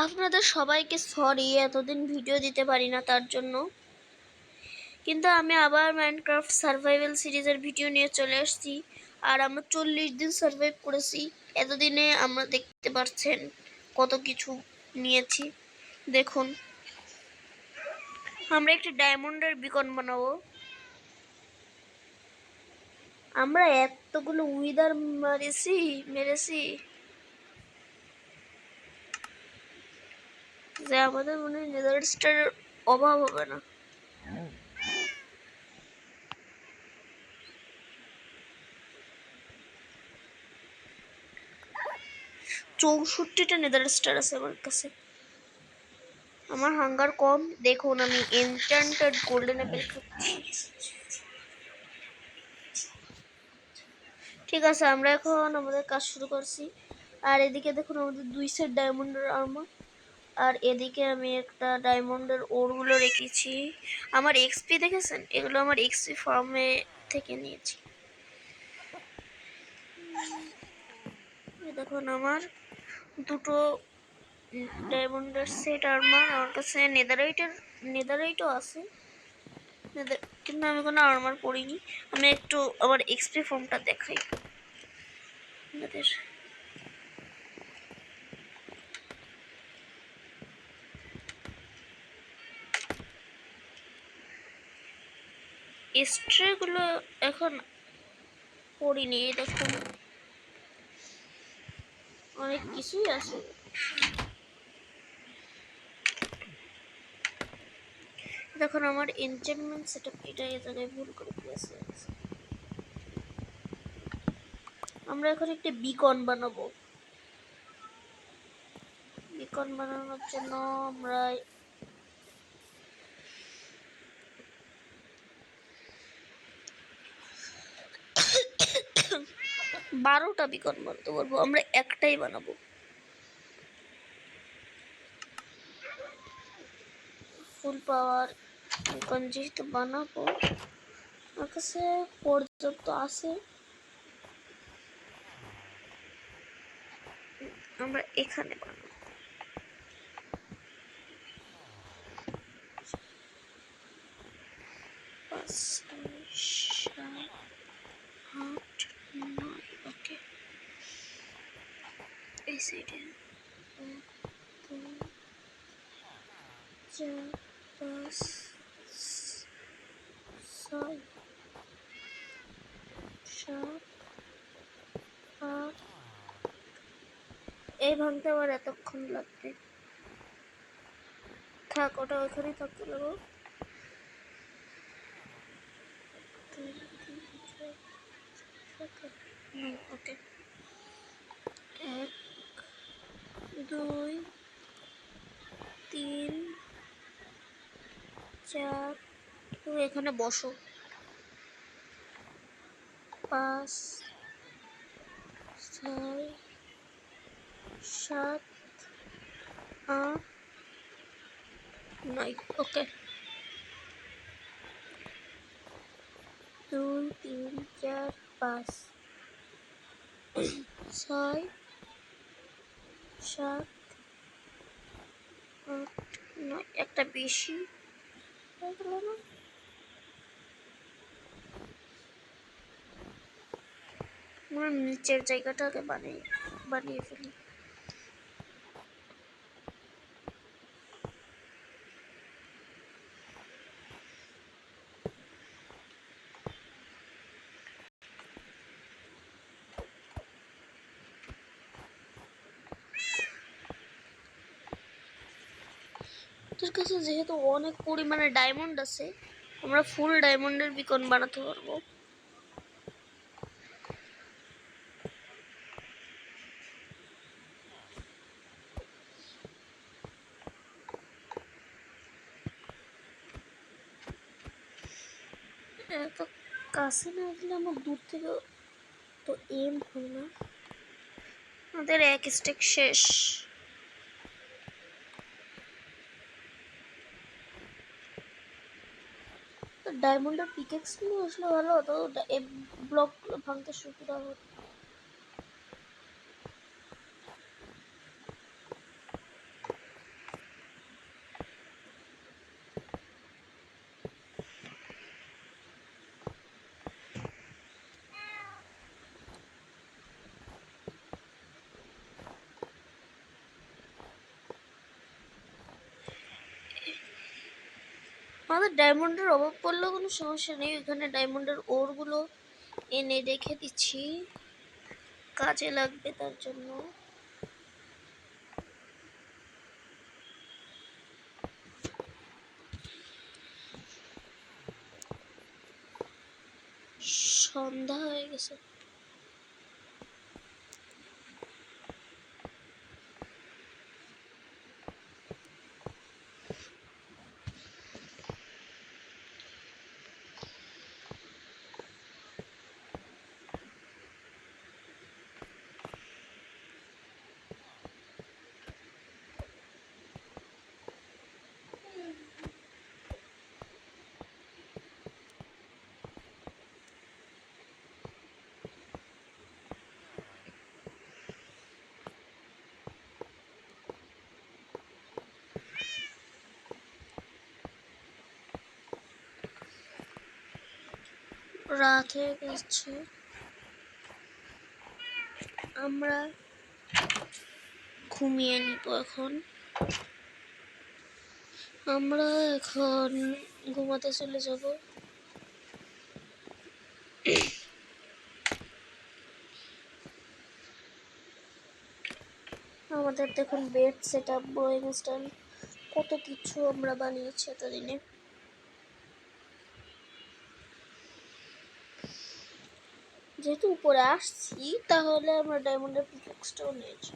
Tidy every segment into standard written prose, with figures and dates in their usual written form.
আপনাদের সবাইকে সরি এতদিন ভিডিও দিতে পারি না তার জন্য। কিন্তু আমি আবার মাইনক্রাফট সার্ভাইভাল সিরিজের ভিডিও নিয়ে চলে আসছি। আর আমরা 40 দিন সার্ভাইভ করেছি। এতদিনে আমরা দেখতে পাচ্ছেন কত কিছু নিয়েছি। দেখুন, আমরা একটি ডায়মন্ডের বিকন বানাবো। আমরা এতগুলো উইদার মেরেছি যে আমাদের মনে হয় নেদার স্টারের অভাব হবে না। চৌষট্টিটা নেদার স্টার আছে আমার কাছে। আমার হাঙ্গার কম। দেখুন আমি এনচ্যান্টেড গোল্ডেন অ্যাপেল খাচ্ছি। ঠিক আছে, আমরা এখন আমাদের কাজ শুরু করছি। আর এদিকে দেখুন আমাদের 2 সেট ডায়মন্ডের আর্মার। আর এদিকে আমি একটা ডায়মন্ডের ওরগুলো রেখেছি। আমার এক্সপি দেখেছেন? এগুলো আমার এক্সপি ফার্মে থেকে নিয়েছি। দেখুন আমার দুটো ডায়মন্ডের সেট আর্মার। আমার কাছে নেদারাইটও আছে, কিন্তু আমি কোনো আর্মার পরিনি। আমি একটু আমার এক্সপি ফর্মটা দেখাই আপনাদের। স্ট্রেগুলো এখন পড়িনি। দেখুন অনেক কিছুই আছে। দেখুন আমার এনচেন্টমেন্ট সেটআপ এটা এই জায়গায় ভুল করে দিয়েছে। আমরা এখন একটা বিকন বানাবো। বিকন বানানোর জন্য আমরা 12টা বিকন বানাতে পারবো। আমরা একটাই বানাবো। ফুল পাওয়ার বিকন যেহেতু বানাবো, আমার কাছে পর্যাপ্ত আছে। আমরা এখানে বানাবো। ওকে, এই সাইডে 4 5 6 7 8। এই ভাঙতে আমার এতক্ষণ লাগবে। থাক, ওটা ওইখানেই থাকতে লাগবো। ওকে, 1 2 3 4। তুমি এখানে বসো। 5 6 7 8 9। ওকে, 2 3 4 5 6 7 8 9। একটা বেশি হয়ে গেল না? আমরা নিচের জায়গাটাকে বানিয়ে ফেলি। তোর কাছে যেহেতু অনেক পরিমাণে ডায়মন্ড আছে, আমরা ফুল ডায়মন্ডের বিকন বানাতে পারবো। এত কাছে না গেলে আমার দূর থেকে তো এম হয় না। আমাদের এক স্টেক শেষ। ডায়মন্ডের পিকেক্স গুলো আসলে ভালো হতো, ব্লক ভাঙতে সুবিধা হতো। আমাদের ডায়মন্ডের অভাব পড়লেও কোনো সমস্যা নেই, এখানে ডায়মন্ডের ওরগুলো এনে রেখে দিচ্ছি, কাজে লাগবে তার জন্য। সন্ধ্যা হয়ে গেছে। রাত হয়ে গেছে, আমরা ঘুমিয়ে নিব এখন। আমরা এখন ঘুমাতে চলে যাব। আমাদের দেখুন bed set up, Boeing stand, কত কিছু আমরা বানিয়েছি এতদিনে। যেহেতু উপরে আসছি তাহলে আমরা ডায়মন্ডের পিকঅ্যাক্সটাও নিয়েছি।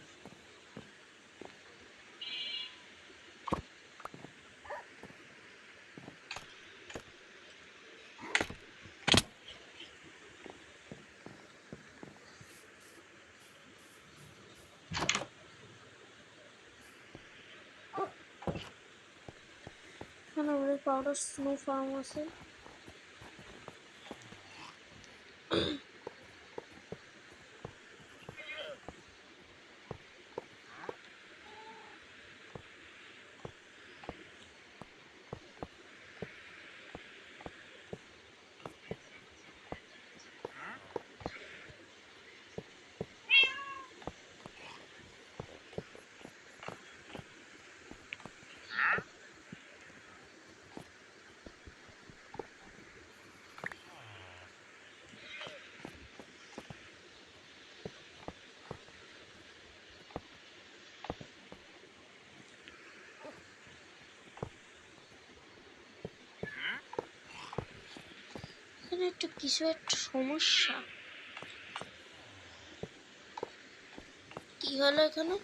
এখানে আমাদের পাউডার স্নো ফার্ম আছে। এখানে কিছু একটা সমস্যা। কি হলো এখানে?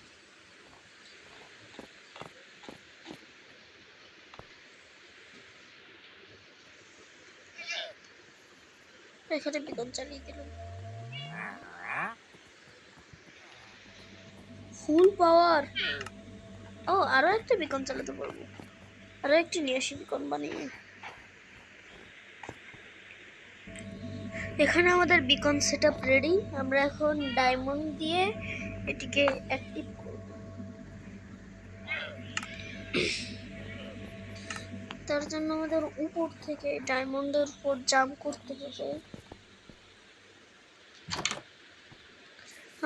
এখানে বিকন চালিয়ে দিলাম, ফুল পাওয়ার। ও, আরো একটা বিকন চালাতে পারবো, আরো একটি নিয়ে আসি বিকন বানিয়ে। এখানে আমাদের বিকন সেটআপ রেডি। আমরা এখন ডায়মন্ড দিয়ে এটিকে অ্যাক্টিভ করব। তার জন্য আমাদের উপর থেকে ডায়মন্ডের উপর জাম্প করতে হবে।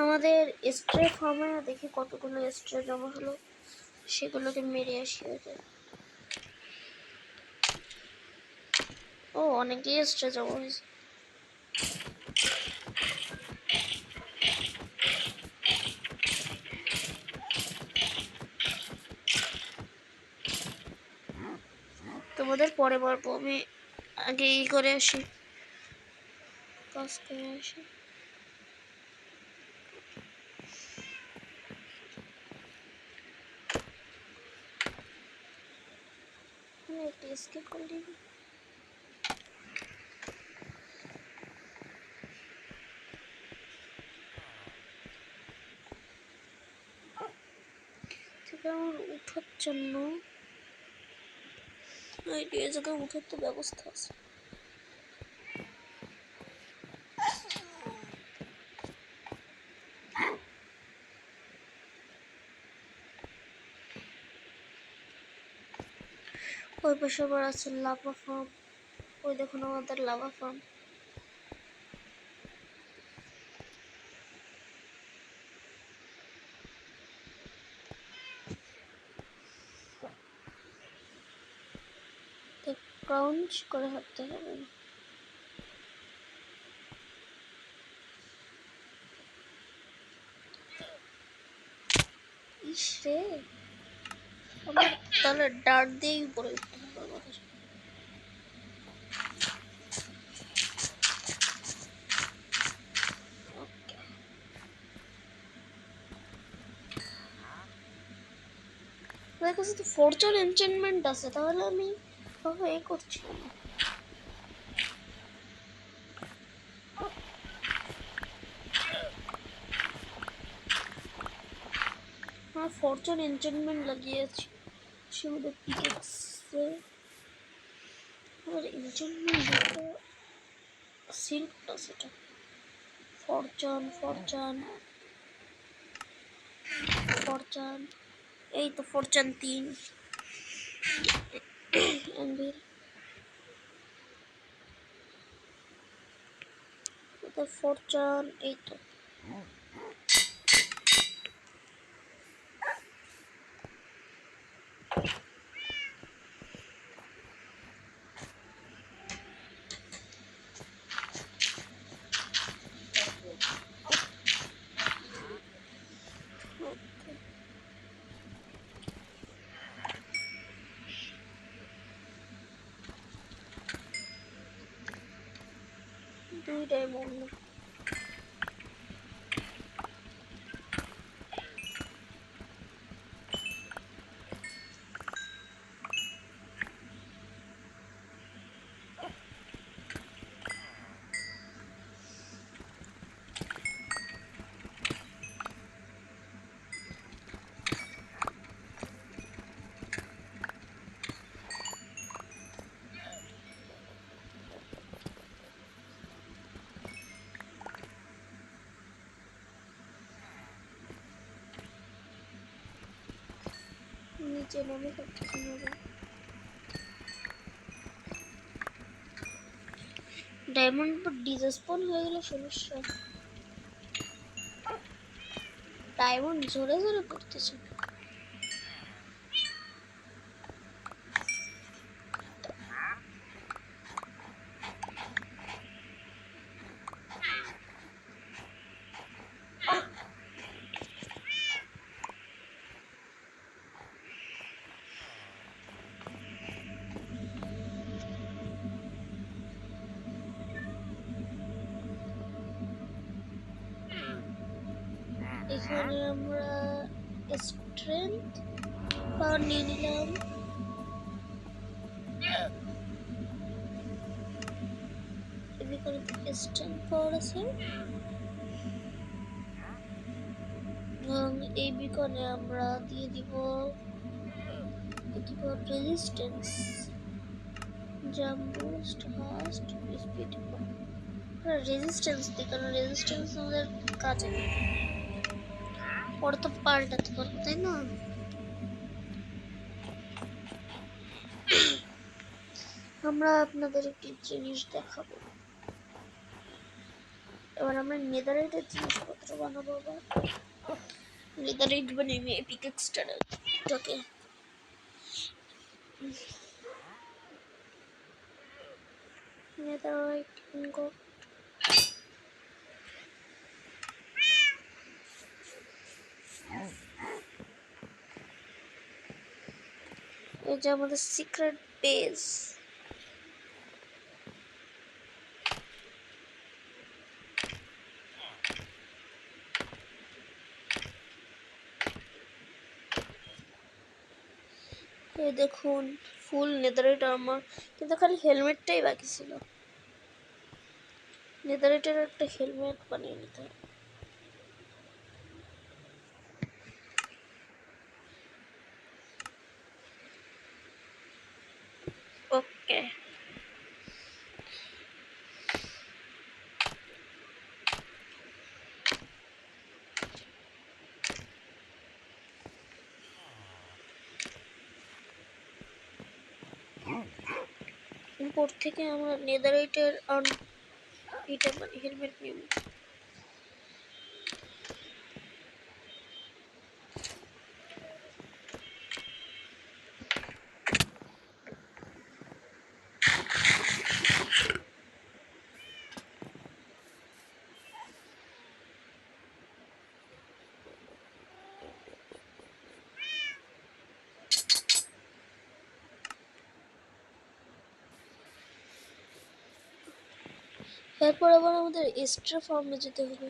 আমাদের স্ট্রে ফার্মে দেখি কতগুলো স্ট্রে জমা হলো, সেগুলোকে মেরে আসি ওদের। ও, অনেকই স্ট্রে জমা হয়েছে। তোমাদের পরে বলবো, আমি আগে করে আসি, কাজ করে আসি। আমি একটু স্কিপ করে দিই। আমার উঠার জন্য এই জায়গায় উঠার তো ব্যবস্থা আছে। ওই পাশে আবার আছে লাভা ফার্ম। ওই দেখুন আমাদের লাভা ফার্ম। ক্রাউঞ্চ করে হাঁটতে হবে। ইস রে, আমার তাহলে ডার্ট দিয়েই উপরে উঠতে হবে আমাদের। আমার কাছে তো ফরচুন এনচেন্টমেন্ট আছে, তাহলে আমি এ করছি না। আমার ফরচুন এনচেন্টমেন্ট লাগিয়েছি সেগুলো পিকেক্সে। আমার এনচেন্টমেন্ট সিল্কটা সেটা ফরচুন ফরচুন ফরচুন, এই তো ফরচুন 3 এনভির ফরচুন, এই তো দুইটাই বললো। নিচে নামে করতেছি না, ডায়মন্ড ডিসস্পন হয়ে গেলে সমস্যা। ডায়মন্ড ঝরে ঝরে পড়তেছে। এখানে আমরা স্ট্রেংথ পাওয়ার নিয়ে নিলাম। এখানে স্ট্রেংথ পাওয়ার আছে এবং এই বিকনে আমরা দিয়ে দিব resistance, jump boost, fast speed. Resistance দিই কারণ রেজিস্ট্যান্স আমাদের কাজে পরে তো পাল্টাতে পারবো, তাই না? আমরা আপনাদের একটি জিনিস দেখাবো। এবার আমরা নেদারাইটের জিনিসপত্র বানাবো। আবার নেদারাইট বানিয়ে এপিক এক্সটারটাকে নেদারাইট ইনগট, এই যে আমাদের সিক্রেট বেস। এই দেখুন ফুল নেদারাইট আর্মার, কিন্তু খালি হেলমেটটাই বাকি ছিল। নেদারাইটের একটা হেলমেট বানিয়ে নিতে হবে। ওকে, উপর থেকে আমরা নেদারাইটের এটা মানে হেলমেট নিব। এরপর আবার আমাদের এক্সট্রা ফার্মে যেতে হবে।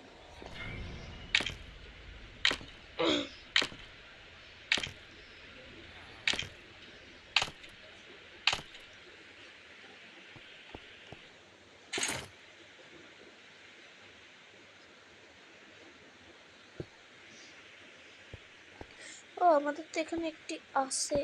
ও আমাদের তো এখানে একটি আছে।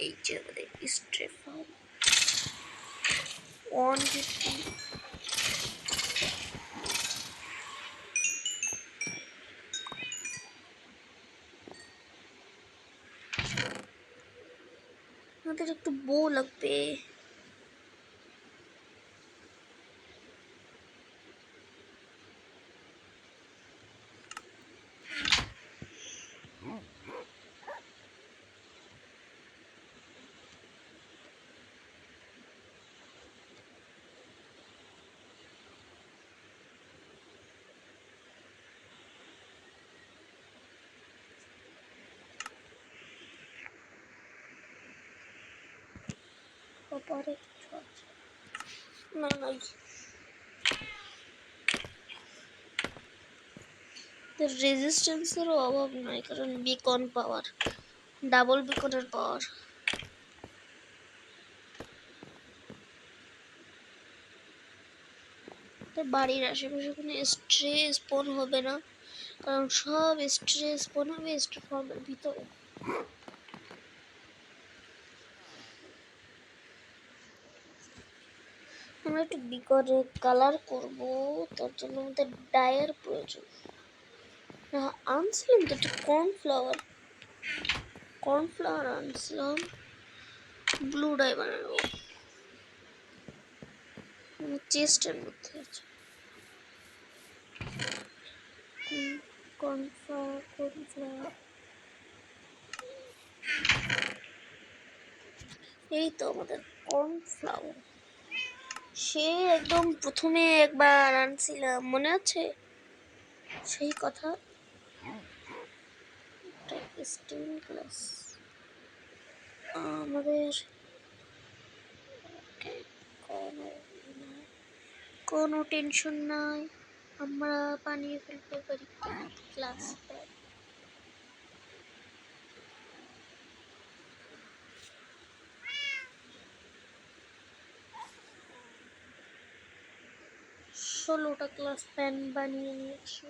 এই যে আমাদের স্ট্রে ফার্ম 150। আমাদের একটু বউ লাগবে। পরে না নাই রেজিস্ট্যান্সেরও অভাব নাই, কারণ বিকন পাওয়ার, ডাবল বিকনের পাওয়ার। বাড়ির আশেপাশে কোনো স্ট্রে স্পন হবে না, কারণ সব স্ট্রে স্পন হবে স্ট্রে ফার্মের ভিতরে। আমরা একটু বিকনের কালার করব, তার জন্য আমাদের ডায়ের প্রয়োজন। আনছিলাম তো একটা কর্নফ্লাওয়ার আনছিলাম, ব্লু ডাই বানাবো। চেস্টের মধ্যে আছে কর্নফ্লাওয়ার। এই তো আমাদের কর্নফ্লাওয়ার। সে একদম প্রথমে একবার আনছিলাম, মনে আছে সেই কথা? স্টেইন গ্লাস আমাদের কোনো টেনশন নাই, আমরা বানিয়ে ফেলতে পারি ক্লাস প্যাড। ষোলোটা ক্লাস প্যান বানিয়ে নিয়েছি।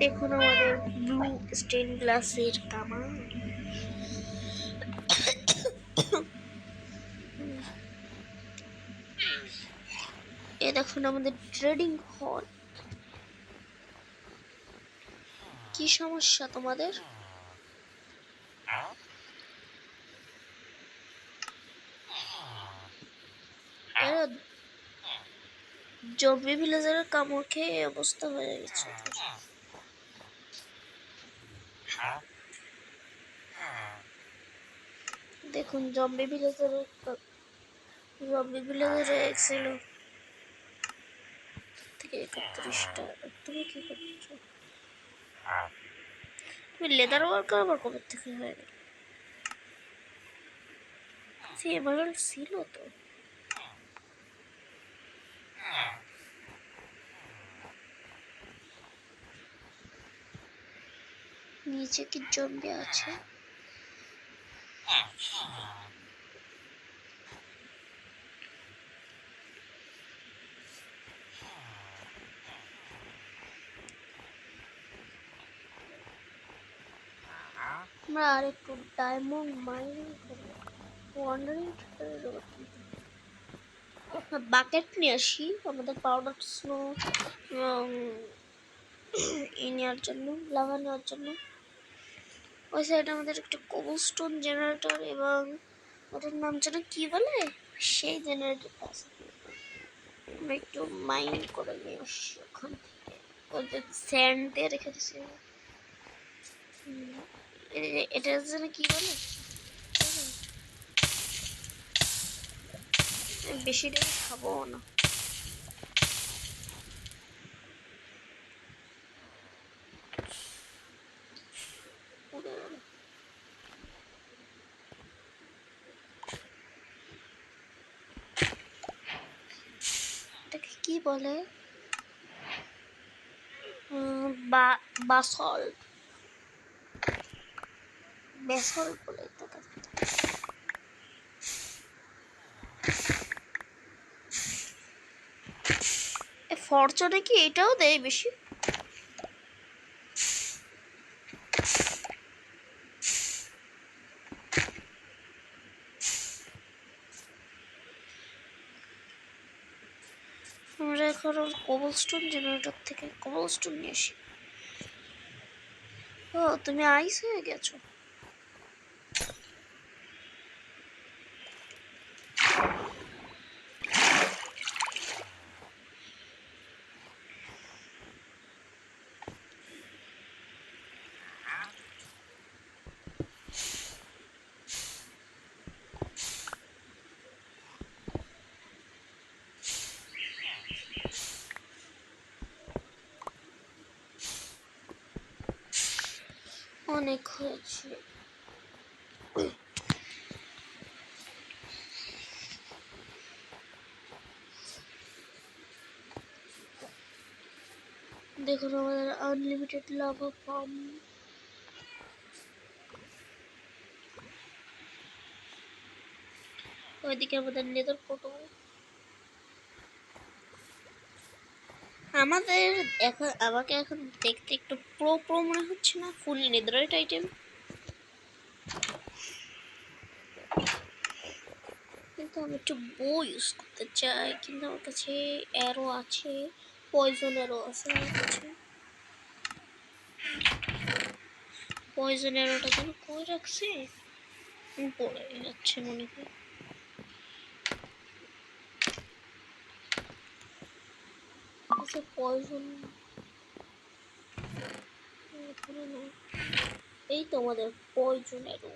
দেখুন আমাদের ব্লু স্টেইন গ্লাসের কামান। এ দেখুন আমাদের ট্রেডিং হল। কি সমস্যা তোমাদের? জম্বি ভিলেজারের কামড় খেয়ে অবস্থা হয়ে গেছে। দেখুন জম্বি ভিলেজারে ছিল থেকে 31টা। তুমি কি করছো? তুমি লেদার ওয়ার্কার আবার কবে থেকে হয়ে গেল? সে এমারাল্ড ছিল তো। নিচে কি জম্বি আছে? আমরা আর একটু ডায়মন্ড মাইনিং করব। ওয়ান্ডারিং বাকেট নিয়ে আসি আমাদের পাউডার স্নো নেওয়ার জন্য, লাভা নেওয়ার জন্য। ওই সাইডে আমাদের একটা কোবলস্টোন জেনারেটর এবং ওটার নাম যেন কি বলে, সেই জেনারেটরটা আছে। আমরা একটু মাইন্ড করে নিয়ে আসি ওখান থেকে। ওই যে স্যান্ড দিয়ে রেখে দিছি। এটা যেন কি বলে, বেশিটা খাবো না। এটাকে কি বলে, বাসল্ট, ব্যাসল্ট বলে এটাকে। ফরচুনে কি এটাও দেয় বেশি? আমরা এখন কোবলস্টোন জেনারেটর থেকে কোবলস্টোন নিয়ে আসি। ও তুমি আইস হয়ে গেছো। অনেক হয়েছে। দেখুন আমাদের আনলিমিটেড লাভা পাম। ওইদিকে আমাদের নেদার পোর্টাল। আমাদের এখন আমাকে এখন দেখতে একটু প্রো প্রো মনে হচ্ছে না? ফুল নেদারাইট আইটেম। কিন্তু আমি একটু বো ইউজ করতে চাই, কিন্তু আমার কাছে অ্যারো আছে, পয়জন অ্যারো আছে আমার কাছে। পয়জন অ্যারোটা যেন কই রাখছি, পড়ে যাচ্ছে মনে হয়। আচ্ছা পয়জন এই তো আমাদের পয়জন অ্যারো।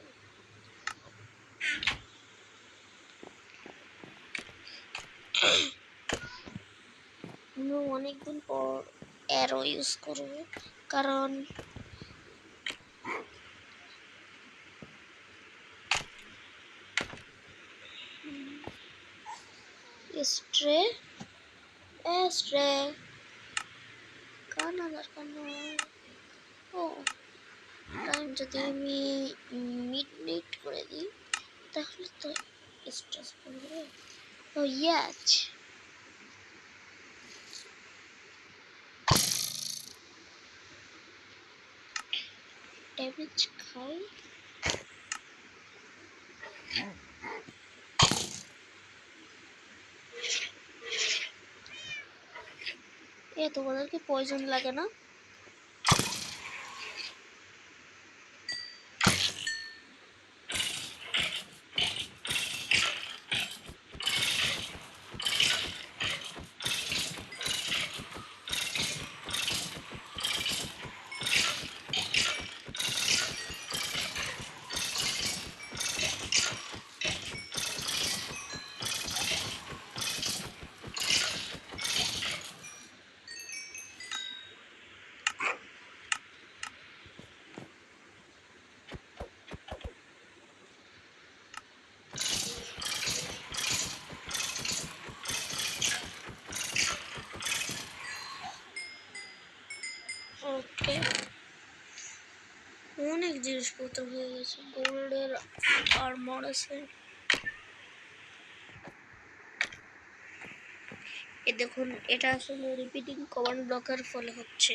আমি অনেকদিন পর অ্যারো ইউজ করবো, কারণ স্ট্রে স্ট্রে কানা দরকার নয়। ও টাইম যদি আমি মিড করে দিই তাহলে তো স্ট্রেস পড়বে। ও ইয়াচ ড্যামেজ খাই। এ তোমাদেরকে পয়জন লাগে না? ওকে অনেক জিনিসপত্র হয়ে গেছে। গোল্ডের আর্মার আছে। এ দেখুন এটা আসলে রিপিটিং কমান্ড ব্লকের ফলে হচ্ছে।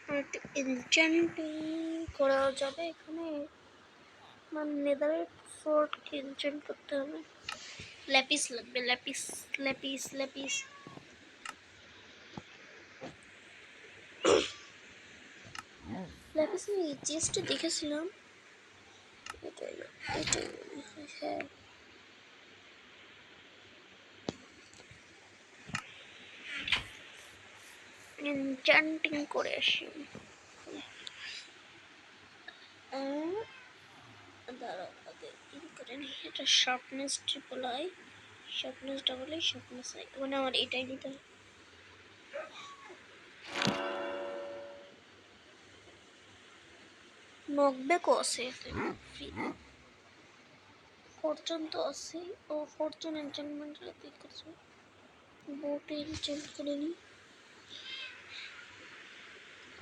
আর একটা এনচ্যান্টিং করা যাবে এখানে। মানে নেদারইট সোর্ড এনচেন্ট করতে হবে। ল্যাপিস লাগবে, ল্যাপিস ল্যাপিস ল্যাপিস। ল্যাপিস আমি চেস্টে দেখেছিলাম, এটাই না, এটাই হ্যাঁ। এনচ্যান্টিং করে আসি। দাঁড়াও আগে ইন করে নি। এটা sharpness triple I, sharpness double I, sharpness I, মানে আমার এটাই নিতে হবে। নকব্যাকও আছে ফ্রিতে, ফরচুন তো আছে। ও ফরচুন এনচ্যান্টমেন্টের ক্লিক করছে, বোটে এনচ্যান্ট করে নি।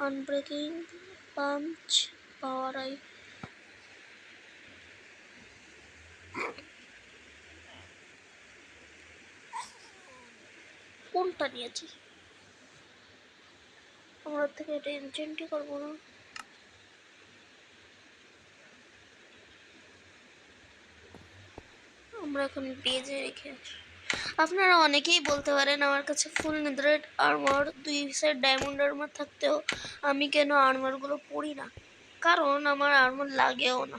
Unbreaking, punch, power I. কোনটা নিয়েছি আমরা থেকে? এটা এনচেন্টই করবো না। আমরা এখন বেজে রেখে আছি। আপনারা অনেকেই বলতে পারেন আমার কাছে ফুল নেদারইট আর্মার, 2 সেট ডায়মন্ড আর্মার থাকতেও আমি কেন আর্মারগুলো পরি না। কারণ আমার আর্মার লাগেও না।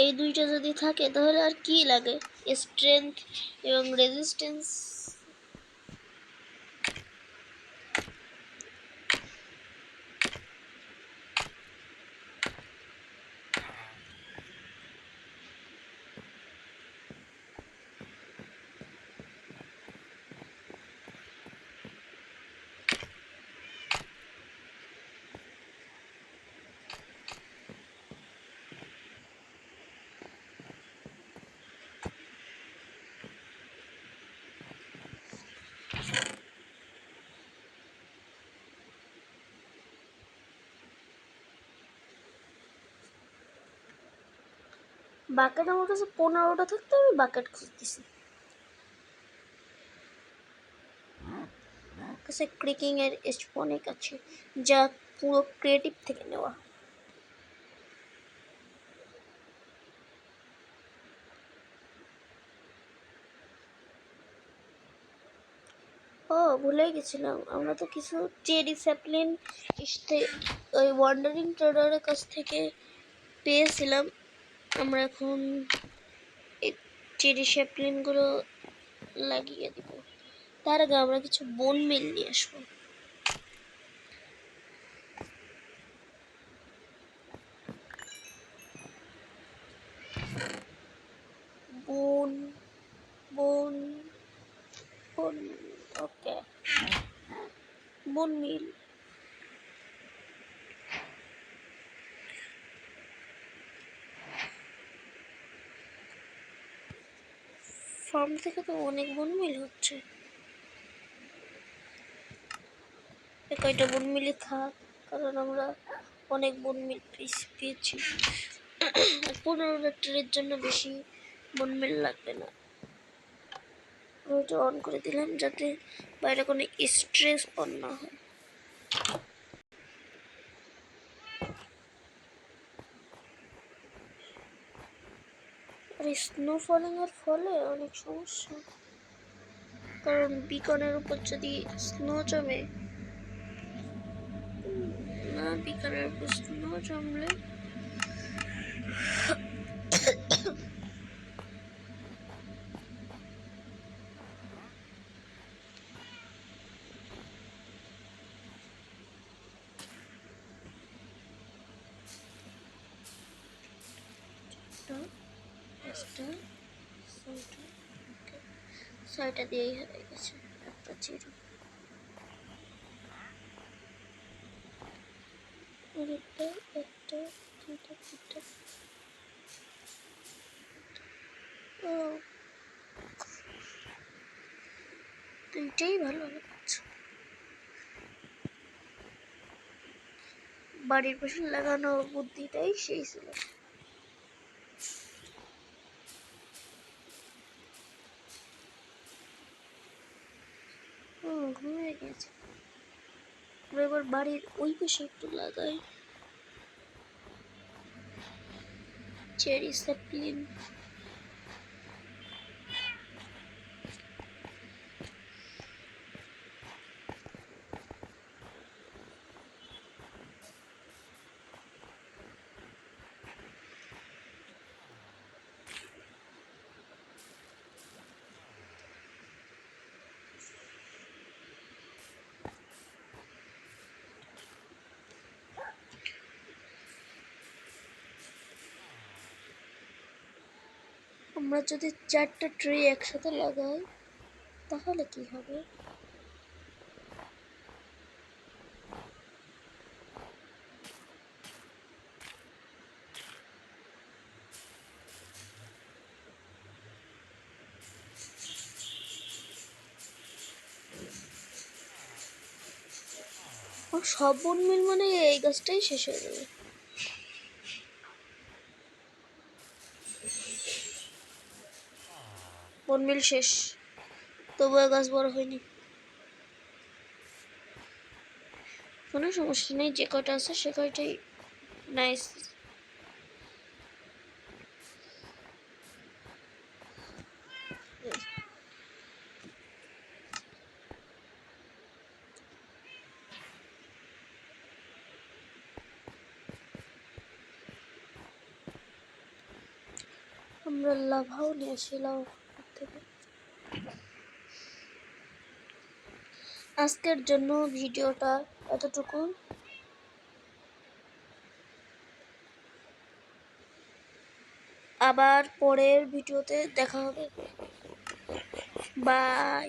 এই দুইটা যদি থাকে তাহলে আর কি লাগে, স্ট্রেংথ এবং রেজিস্ট্যান্স। বাকেট আমার কাছে 15টা থাকতে আমি বাকেট খুঁজতেছি। কাছে ক্রিকিং এর স্পনিক আছে, যা পুরো ক্রিয়েটিভ থেকে নেওয়া। ও ভুলেই গেছিলাম, আমরা তো কিছু চেরি স্যাপলিন ওই ওয়ান্ডারিং ট্রেডারের কাছ থেকে পেয়েছিলাম। আমরা এখন এই চেরি স্যাপলিনগুলো লাগিয়ে দিব। তার আগে আমরা কিছু বোন মিল নিয়ে আসবো। বোন বোন বোন, ওকে, বোন মিল। ফার্ম থেকে তো অনেক বোন মিল হচ্ছে। কয়টা বোন মিলে থাক, কারণ আমরা অনেক বোন মিল পেয়েছি। 15টা ট্রের জন্য বেশি বোন মিল লাগবে না। ওইটা অন করে দিলাম যাতে বাইরে কোনো স্ট্রেস পণ না হয়। আর স্নো ফলিং এর ফলে অনেক সমস্যা, কারণ বিকনের উপর যদি স্নো জমে, না বিকনের উপর স্নো জমলে ছয়টা দিয়েই হয়ে গেছে, একটা জিরো। একটা একটা দুইটা তিনটা, ও দুইটাই ভালো লাগছে। বাড়ির পাশে লাগানো বুদ্ধিটাই সেই ছিল। ঘুমিয়ে গেছে। এবার বাড়ির ওই পাশে একটু লাগাই চেরি স্যাপলিন। আমরা যদি 4টা ট্রি একসাথে লাগাই তাহলে কি হবে? সব বন মিল মানে এই গাছটাই শেষ হয়ে যাবে। বন মিল শেষ, তবুও গাছ বড় হয়নি। কোনো সমস্যা নেই, যে কয়টা আছে সে কয়টাই নাইস। আমরা লাভাও নিয়ে আসি, লাভ থেকে। আজকের জন্য ভিডিওটা এতটুকু। আবার পরের ভিডিওতে দেখা হবে। বাই।